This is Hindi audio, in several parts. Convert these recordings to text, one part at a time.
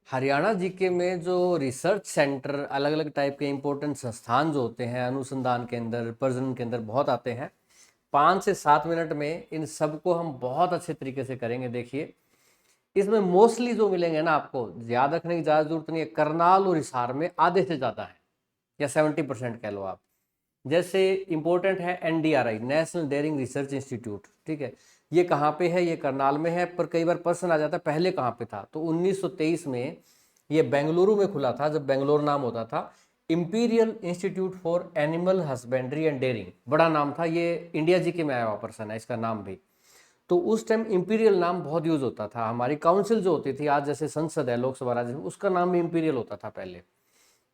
हरियाणा जीके में जो रिसर्च सेंटर अलग अलग टाइप के इंपॉर्टेंट संस्थान जो होते हैं अनुसंधान के अंदर प्रजनन के अंदर बहुत आते हैं। 5 से 7 मिनट में इन सबको हम बहुत अच्छे तरीके से करेंगे। देखिए, इसमें मोस्टली जो मिलेंगे ना, आपको याद रखने की ज़्यादा जरूरत नहीं है। करनाल और हिसार में आधे से ज़्यादा है, या 70% कह लो आप। जैसे इंपॉर्टेंट है NDRI, national dairying research institute, ठीक है। ये कहाँ पे है? ये करनाल में है। पर कई बार प्रश्न आ जाता है पहले कहाँ पे था, तो 1923 में ये बेंगलुरु में खुला था, जब बेंगलोर नाम होता था। Imperial institute for animal husbandry and dairying, बड़ा नाम था। ये इंडिया जी के में आया हुआ पर्सन है, इसका नाम भी। तो उस टाइम इंपीरियल नाम बहुत यूज होता था। हमारी काउंसिल जो होती थी, आज जैसे संसद है, लोकसभा राज्य, उसका नाम भी इंपीरियल होता था पहले।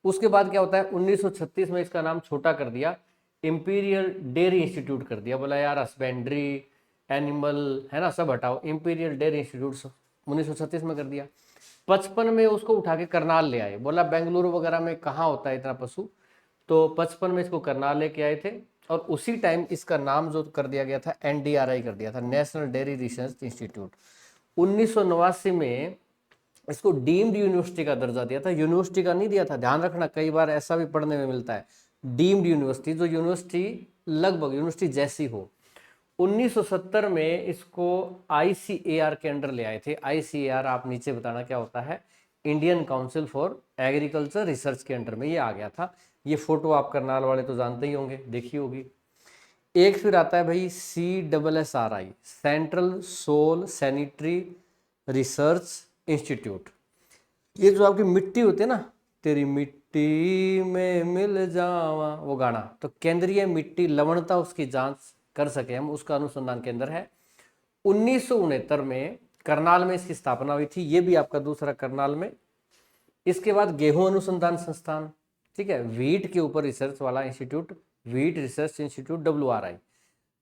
उसके बाद क्या होता है, 1936 में इसका नाम छोटा कर दिया, इंपीरियल डेयरी इंस्टीट्यूट कर दिया। बोला यार हस्बेंड्री, एनिमल है ना, सब हटाओ, इंपीरियल डेयरी इंस्टीट्यूट 1936 में कर दिया। 55 में उसको उठा के करनाल ले आए। बोला बेंगलुरु वगैरह में कहाँ होता है इतना पशु, तो 55 में इसको करनाल लेके आए थे। और उसी टाइम इसका नाम जो कर दिया गया था, एनडीआरआई कर दिया था, नेशनल डेयरी रिसर्च इंस्टीट्यूट। 1989 में इसको डीम्ड यूनिवर्सिटी का दर्जा दिया था, यूनिवर्सिटी का नहीं दिया था, ध्यान रखना, कई बार ऐसा भी पढ़ने में मिलता है। डीम्ड यूनिवर्सिटी, जो यूनिवर्सिटी लगभग यूनिवर्सिटी जैसी हो। 1970 में इसको आईसीएआर के अंडर ले आए थे। आईसीएआर आप नीचे बताना क्या होता है, Indian council for agriculture research के अंडर में ये आ गया था। ये फोटो आप करनाल वाले तो जानते ही होंगे, देखी होगी। एक फिर आता है भाई CSSRI, central soil salinity research institute. ये जो आपकी मिट्टी होती है ना, तेरी मिट्टी में मिल जावा, वो गाना, तो केंद्रीय मिट्टी लवणता उसकी जांच कर सके हम, उसका अनुसंधान केंद्र है। 1969 में करनाल में इसकी स्थापना हुई थी। ये भी आपका दूसरा करनाल में। इसके बाद गेहूं अनुसंधान संस्थान, ठीक है, व्हीट के ऊपर रिसर्च वाला institute, wheat research institute WRI।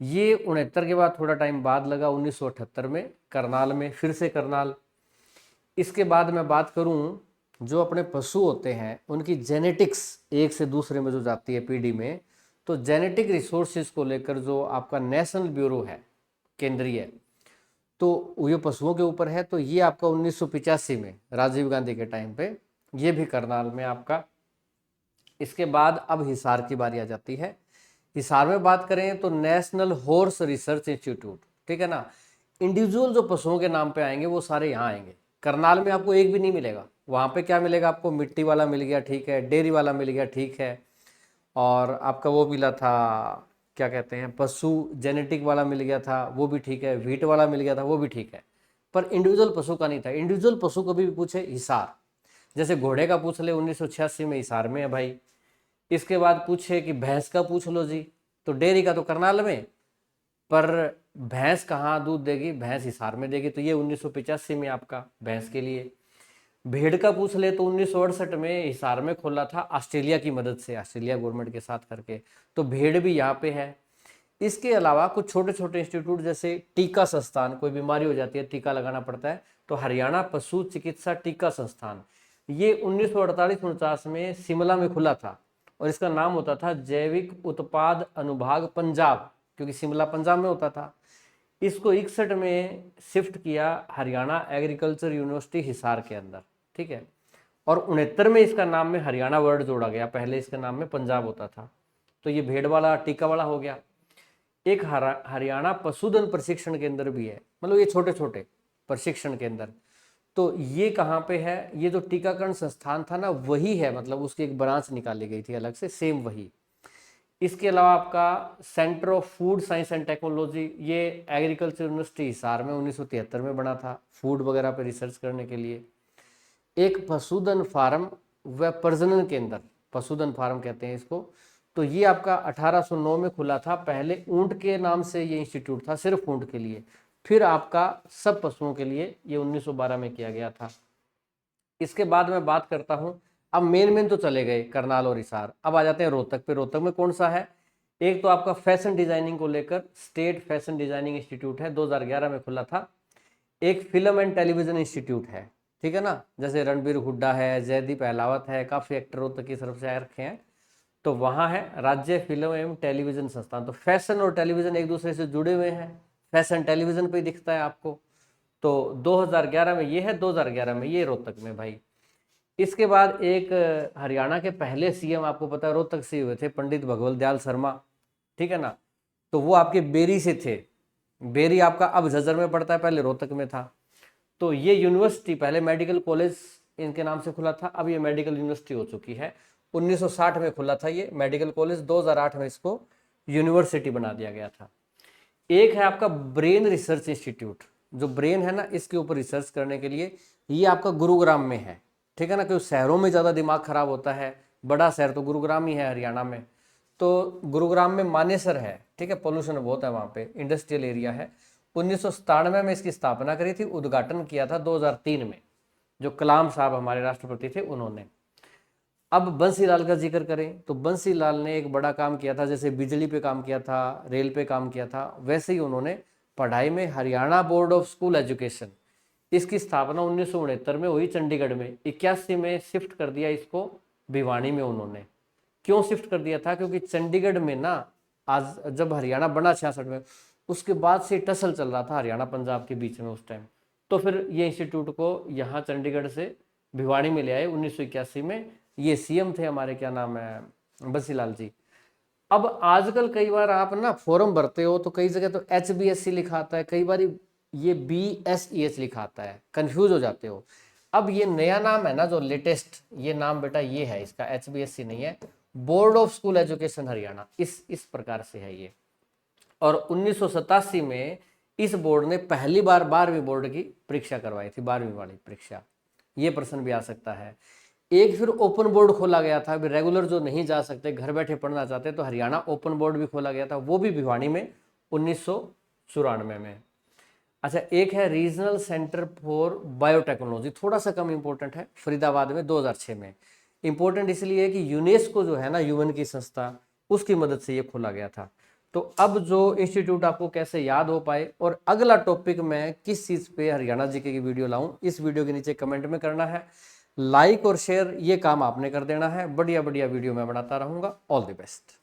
ये 69 के बाद थोड़ा टाइम बाद लगा, 1978 में करनाल में, फिर से करनाल। इसके बाद मैं बात करूं, जो अपने पशु होते हैं उनकी जेनेटिक्स एक से दूसरे में जो जाती है पीढ़ी में, तो जेनेटिक रिसोर्सेज को लेकर जो आपका नेशनल ब्यूरो है केंद्रीय, तो ये पशुओं के ऊपर है। तो ये आपका 1985 में राजीव गांधी के टाइम पे, ये भी करनाल में आपका। इसके बाद अब हिसार की बारी आ जाती है। हिसार में बात करें तो नेशनल हॉर्स रिसर्च इंस्टीट्यूट, ठीक है ना। इंडिविजुअल जो पशुओं के नाम पे आएंगे वो सारे यहाँ आएंगे। करनाल में आपको एक भी नहीं मिलेगा। वहाँ पे क्या मिलेगा आपको, मिट्टी वाला मिल गया, ठीक है, डेयरी वाला मिल गया, ठीक है, और आपका वो मिला था, क्या कहते हैं, पशु जेनेटिक वाला मिल गया था, वो भी ठीक है, व्हीट वाला मिल गया था, वो भी ठीक है। पर इंडिविजुअल पशु का नहीं था। इंडिविजुअल पशु कभी भी पूछे हिसार, जैसे घोड़े का पूछ ले 1986 में, हिसार में है भाई। इसके बाद पूछे कि भैंस का पूछ लो जी, तो डेयरी का तो करनाल में, पर भैंस कहाँ दूध देगी, भैंस हिसार में देगी, तो ये 1985 में आपका भैंस के लिए। भेड़ का पूछ ले तो 1968 में हिसार में खोला था, ऑस्ट्रेलिया की मदद से, ऑस्ट्रेलिया गवर्नमेंट के साथ करके, तो भेड़ भी यहाँ पे है। इसके अलावा कुछ छोटे छोटे इंस्टीट्यूट, जैसे टीका संस्थान, कोई बीमारी हो जाती है टीका लगाना पड़ता है, तो हरियाणा पशु चिकित्सा टीका संस्थान, ये 1948-49 में शिमला में खुला था। और इसका नाम होता था जैविक उत्पाद अनुभाग पंजाब, क्योंकि शिमला पंजाब में होता था। इसको 61 में शिफ्ट किया हरियाणा एग्रीकल्चर यूनिवर्सिटी हिसार के अंदर, ठीक है। और 69 में इसका नाम में हरियाणा वर्ड जोड़ा गया, पहले इसके नाम में पंजाब होता था। तो ये भेड़ वाला टीका वाला हो गया। एक हरियाणा पशुधन प्रशिक्षण केंद्र भी है, मतलब ये छोटे छोटे प्रशिक्षण केंद्र। तो ये कहाँ पे है, ये जो टीकाकरण संस्थान था ना, वही है, मतलब उसकी एक ब्रांच निकाली गई थी अलग से, सेम वही। इसके अलावा आपका centre of food science and technology, ये एग्रीकल्चर यूनिवर्सिटी हिसार में 1973 में बना था, फूड वगैरह पे रिसर्च करने के लिए। एक पशुधन फार्म व प्रजनन केंद्र, पशुधन फार्म कहते हैं इसको, तो ये आपका 1809 में खुला था। पहले ऊंट के नाम से ये इंस्टीट्यूट था, सिर्फ ऊंट के लिए, फिर आपका सब पशुओं के लिए ये 1912 में किया गया था। इसके बाद मैं बात करता हूं, अब मेन तो चले गए करनाल और हिसार, अब आ जाते हैं रोहतक पे। रोहतक में कौन सा है, एक तो आपका फैशन डिजाइनिंग को लेकर स्टेट फैशन डिजाइनिंग इंस्टीट्यूट है, 2011 में खुला था। एक फिल्म एंड टेलीविजन इंस्टीट्यूट है, ठीक है ना, जैसे रणबीर हुड्डा है, जयदीप अहलावत है, काफी एक्टर रोहतक की तरफ से आए रखे हैं, तो वहां है राज्य फिल्म एवं टेलीविजन संस्थान। तो फैशन और टेलीविजन एक दूसरे से जुड़े हुए हैं, फैशन टेलीविजन पे दिखता है आपको। तो 2011 में ये है, 2011 में ये रोहतक में भाई। इसके बाद एक हरियाणा के पहले सीएम आपको पता है रोहतक से हुए थे, पंडित भगवत दयाल शर्मा, ठीक है ना। तो वो आपके बेरी से थे। बेरी आपका अब झज्जर में पड़ता है, पहले रोहतक में था। तो ये यूनिवर्सिटी पहले मेडिकल कॉलेज इनके नाम से खुला था, अब ये मेडिकल यूनिवर्सिटी हो चुकी है। 1960 में खुला था ये मेडिकल कॉलेज, 2008 में इसको यूनिवर्सिटी बना दिया गया था। एक है आपका ब्रेन रिसर्च इंस्टीट्यूट, जो ब्रेन है ना इसके ऊपर रिसर्च करने के लिए, ये आपका गुरुग्राम में है, ठीक है ना। क्योंकि शहरों में ज़्यादा दिमाग खराब होता है, बड़ा शहर तो गुरुग्राम ही है हरियाणा में। तो गुरुग्राम में मानेसर है, ठीक है, पोल्यूशन बहुत है वहाँ पे, इंडस्ट्रियल एरिया है। 1997 में इसकी स्थापना करी थी, उद्घाटन किया था 2003 में, जो कलाम साहब हमारे राष्ट्रपति थे उन्होंने। अब बंसीलाल का जिक्र करें तो बंसीलाल ने एक बड़ा काम किया था, जैसे बिजली पे काम किया था, रेल पे काम किया था, वैसे ही उन्होंने पढ़ाई में Haryana board of school education, इसकी स्थापना 1969 में हुई चंडीगढ़ में। 81 में शिफ्ट कर दिया इसको भिवानी में उन्होंने। क्यों शिफ्ट कर दिया था? क्योंकि चंडीगढ़ में ना आज जब हरियाणा बना 66 में, उसके बाद से टसल चल रहा था हरियाणा पंजाब के बीच में उस टाइम। तो फिर ये इंस्टीट्यूट को यहाँ चंडीगढ़ से भिवानी में ले आए 1981 में। ये सीएम थे हमारे, क्या नाम है, बंसीलाल जी। अब आजकल कई बार आप ना फॉर्म भरते हो तो कई जगह तो HBSC लिखा आता है, कई बार ये BSEH लिखा आता है, कंफ्यूज हो जाते हो। अब ये नया नाम है ना जो लेटेस्ट, ये नाम बेटा ये है इसका, HBSC नहीं है, board of school education Haryana, इस प्रकार से है ये। और 1987 में इस बोर्ड ने पहली बार 12वीं बोर्ड की परीक्षा करवाई थी, 12वीं वाली परीक्षा। ये प्रश्न भी आ सकता है। एक फिर ओपन बोर्ड खोला गया था, अभी रेगुलर जो नहीं जा सकते, घर बैठे पढ़ना चाहते, तो हरियाणा ओपन बोर्ड भी खोला गया था, वो भी भिवानी में 1994 में। अच्छा, एक है रीजनल सेंटर फॉर बायोटेक्नोलॉजी, थोड़ा सा कम इंपॉर्टेंट है, फरीदाबाद में 2006 में। इंपॉर्टेंट इसलिए है कि यूनेस्को जो है ना यूएन की संस्था, उसकी मदद से ये खोला गया था। तो अब जो इंस्टीट्यूट आपको कैसे याद हो पाए और अगला टॉपिक मैं किस चीज़ पे हरियाणा जीके की वीडियो लाऊं, इस वीडियो के नीचे कमेंट में करना है। लाइक और शेयर ये काम आपने कर देना है। बढ़िया बढ़िया वीडियो मैं बनाता रहूंगा। All the best.